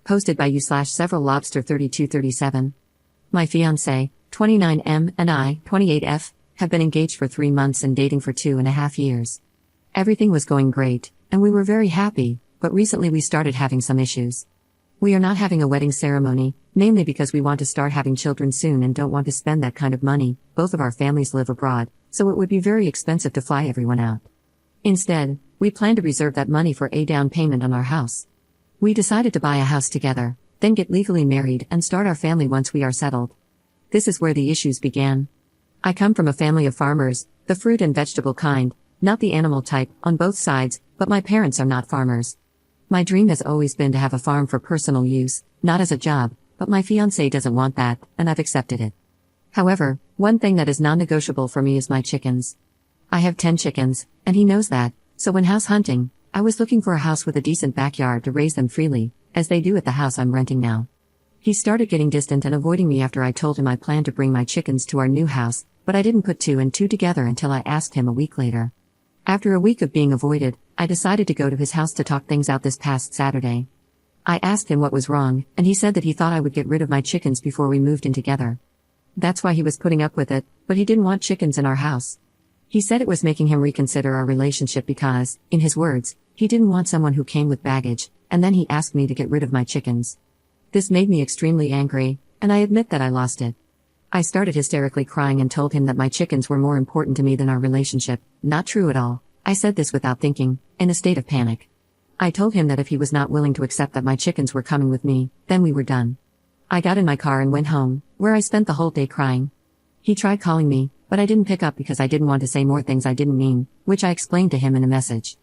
posted by you/several lobster 3237. My fiancé, 29M, and I, 28F, have been engaged for 3 months and dating for 2.5 years. Everything was going great, and we were very happy, but recently we started having some issues. We are not having a wedding ceremony, mainly because we want to start having children soon and don't want to spend that kind of money. Both of our families live abroad, so it would be very expensive to fly everyone out. Instead, we plan to reserve that money for a down payment on our house. We decided to buy a house together, then get legally married and start our family once we are settled. This is where the issues began. I come from a family of farmers, the fruit and vegetable kind, not the animal type, on both sides, but my parents are not farmers. My dream has always been to have a farm for personal use, not as a job, but my fiancé doesn't want that, and I've accepted it. However, one thing that is non-negotiable for me is my chickens. I have 10 chickens, and he knows that, so when house hunting, I was looking for a house with a decent backyard to raise them freely, as they do at the house I'm renting now. He started getting distant and avoiding me after I told him I planned to bring my chickens to our new house, but I didn't put 2 and 2 together until I asked him a week later. After a week of being avoided, I decided to go to his house to talk things out this past Saturday. I asked him what was wrong, and he said that he thought I would get rid of my chickens before we moved in together. That's why he was putting up with it, but he didn't want chickens in our house. He said it was making him reconsider our relationship because, in his words, he didn't want someone who came with baggage, and then he asked me to get rid of my chickens. This made me extremely angry, and I admit that I lost it. I started hysterically crying and told him that my chickens were more important to me than our relationship. Not true at all. I said this without thinking, in a state of panic. I told him that if he was not willing to accept that my chickens were coming with me, then we were done. I got in my car and went home, where I spent the whole day crying. He tried calling me, but I didn't pick up because I didn't want to say more things I didn't mean, which I explained to him in a message.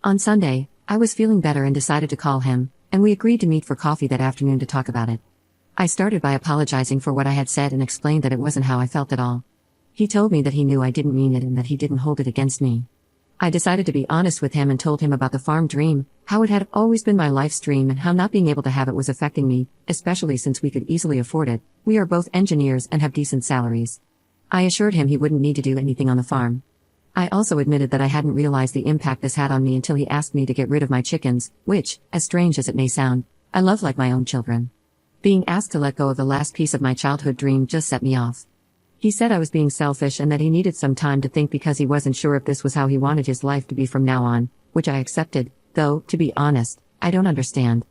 On Sunday, I was feeling better and decided to call him, and we agreed to meet for coffee that afternoon to talk about it. I started by apologizing for what I had said and explained that it wasn't how I felt at all. He told me that he knew I didn't mean it and that he didn't hold it against me. I decided to be honest with him and told him about the farm dream, how it had always been my life's dream and how not being able to have it was affecting me, especially since we could easily afford it. We are both engineers and have decent salaries. I assured him he wouldn't need to do anything on the farm. I also admitted that I hadn't realized the impact this had on me until he asked me to get rid of my chickens, which, as strange as it may sound, I love like my own children. Being asked to let go of the last piece of my childhood dream just set me off. He said I was being selfish and that he needed some time to think because he wasn't sure if this was how he wanted his life to be from now on, which I accepted, though, to be honest, I don't understand.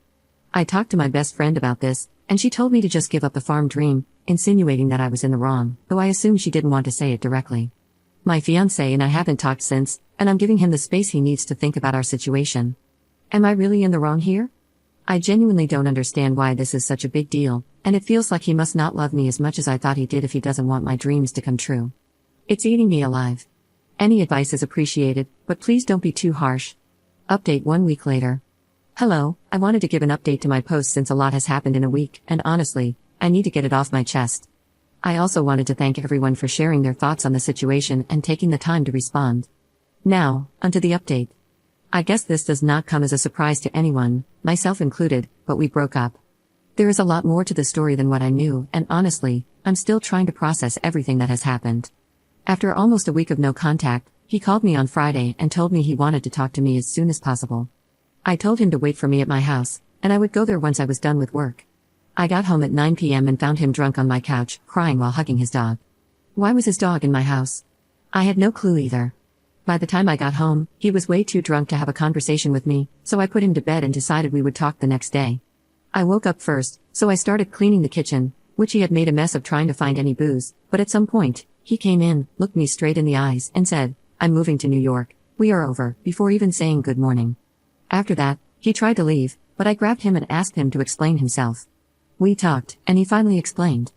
I talked to my best friend about this, and she told me to just give up the farm dream, insinuating that I was in the wrong, though I assumed she didn't want to say it directly. My fiancé and I haven't talked since, and I'm giving him the space he needs to think about our situation. Am I really in the wrong here? I genuinely don't understand why this is such a big deal, and it feels like he must not love me as much as I thought he did if he doesn't want my dreams to come true. It's eating me alive. Any advice is appreciated, but please don't be too harsh. Update 1 week later. Hello, I wanted to give an update to my post since a lot has happened in a week, and honestly, I need to get it off my chest. I also wanted to thank everyone for sharing their thoughts on the situation and taking the time to respond. Now, onto the update. I guess this does not come as a surprise to anyone, myself included, but we broke up. There is a lot more to the story than what I knew, and honestly, I'm still trying to process everything that has happened. After almost a week of no contact, he called me on Friday and told me he wanted to talk to me as soon as possible. I told him to wait for me at my house, and I would go there once I was done with work. I got home at 9 p.m. and found him drunk on my couch, crying while hugging his dog. Why was his dog in my house? I had no clue either. By the time I got home, he was way too drunk to have a conversation with me, so I put him to bed and decided we would talk the next day. I woke up first, so I started cleaning the kitchen, which he had made a mess of trying to find any booze, but at some point, he came in, looked me straight in the eyes, and said, "I'm moving to New York, we are over," before even saying good morning. After that, he tried to leave, but I grabbed him and asked him to explain himself. We talked, and he finally explained.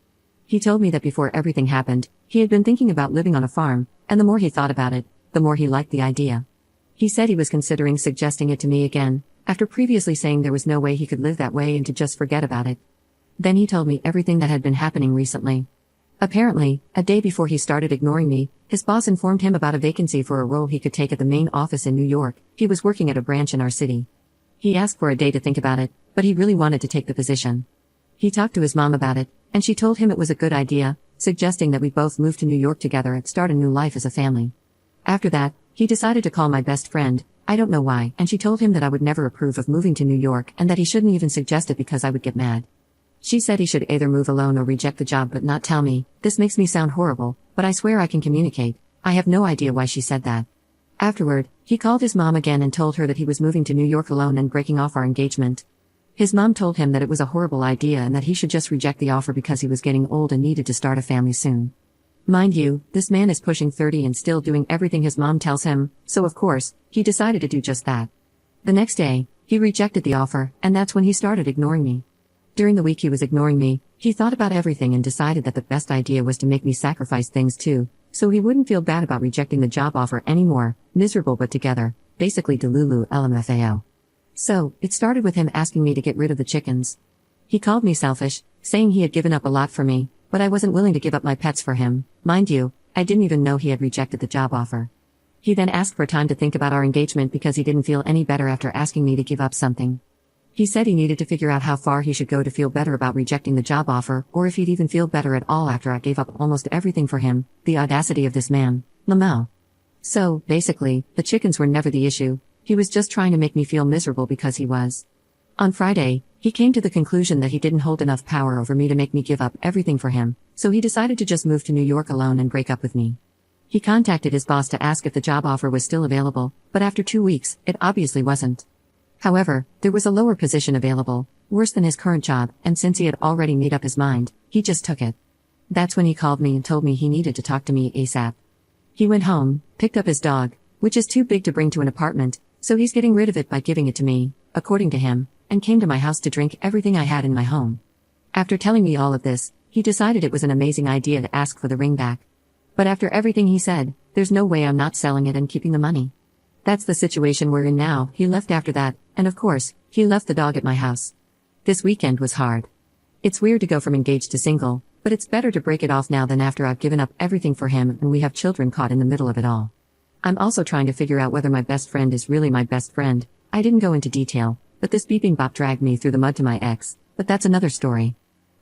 He told me that before everything happened, he had been thinking about living on a farm, and the more he thought about it, the more he liked the idea. He said he was considering suggesting it to me again, after previously saying there was no way he could live that way and to just forget about it. Then he told me everything that had been happening recently. Apparently, a day before he started ignoring me, his boss informed him about a vacancy for a role he could take at the main office in New York. He was working at a branch in our city. He asked for a day to think about it, but he really wanted to take the position. He talked to his mom about it, and she told him it was a good idea, suggesting that we both move to New York together and start a new life as a family. After that, He decided to call my best friend, I don't know why, and she told him that I would never approve of moving to New York and that he shouldn't even suggest it because I would get mad. She said he should either move alone or reject the job but not tell me. This makes me sound horrible, but I swear I can communicate. I have no idea why she said that. Afterward, he called his mom again and told her that he was moving to New York alone and breaking off our engagement. His mom told him that it was a horrible idea and that he should just reject the offer because he was getting old and needed to start a family soon. Mind you, this man is pushing 30 and still doing everything his mom tells him, so of course, he decided to do just that. The next day, he rejected the offer, and that's when he started ignoring me. During the week he was ignoring me, he thought about everything and decided that the best idea was to make me sacrifice things too, so he wouldn't feel bad about rejecting the job offer anymore, miserable but together, basically delulu LMFAO. So, it started with him asking me to get rid of the chickens. He called me selfish, saying he had given up a lot for me, but I wasn't willing to give up my pets for him. Mind you, I didn't even know he had rejected the job offer. He then asked for time to think about our engagement because he didn't feel any better after asking me to give up something. He said he needed to figure out how far he should go to feel better about rejecting the job offer, or if he'd even feel better at all after I gave up almost everything for him. The audacity of this man. Lamau. So, basically, the chickens were never the issue. He was just trying to make me feel miserable because he was. On Friday, he came to the conclusion that he didn't hold enough power over me to make me give up everything for him, so he decided to just move to New York alone and break up with me. He contacted his boss to ask if the job offer was still available, but after 2 weeks, it obviously wasn't. However, there was a lower position available, worse than his current job, and since he had already made up his mind, he just took it. That's when he called me and told me he needed to talk to me ASAP. He went home, picked up his dog, which is too big to bring to an apartment, so he's getting rid of it by giving it to me, according to him, and came to my house to drink everything I had in my home. After telling me all of this, he decided it was an amazing idea to ask for the ring back. But after everything he said, there's no way I'm not selling it and keeping the money. That's the situation we're in now. He left after that, and of course, he left the dog at my house. This weekend was hard. It's weird to go from engaged to single, but it's better to break it off now than after I've given up everything for him and we have children caught in the middle of it all. I'm also trying to figure out whether my best friend is really my best friend. I didn't go into detail, but this beeping bop dragged me through the mud to my ex, but that's another story.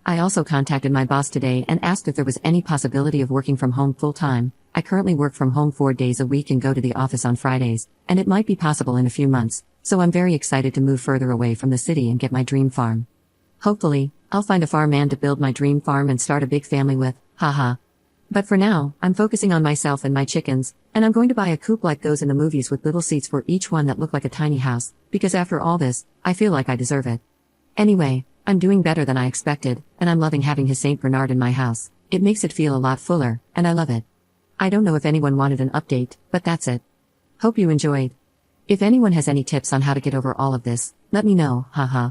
I also contacted my boss today and asked if there was any possibility of working from home full-time. I currently work from home 4 days a week and go to the office on Fridays, and it might be possible in a few months, so I'm very excited to move further away from the city and get my dream farm. Hopefully, I'll find a farmhand to build my dream farm and start a big family with, haha. But for now, I'm focusing on myself and my chickens, and I'm going to buy a coop like those in the movies with little seats for each one that look like a tiny house, because after all this, I feel like I deserve it. Anyway, I'm doing better than I expected, and I'm loving having his Saint Bernard in my house. It makes it feel a lot fuller, and I love it. I don't know if anyone wanted an update, but that's it. Hope you enjoyed. If anyone has any tips on how to get over all of this, let me know, haha.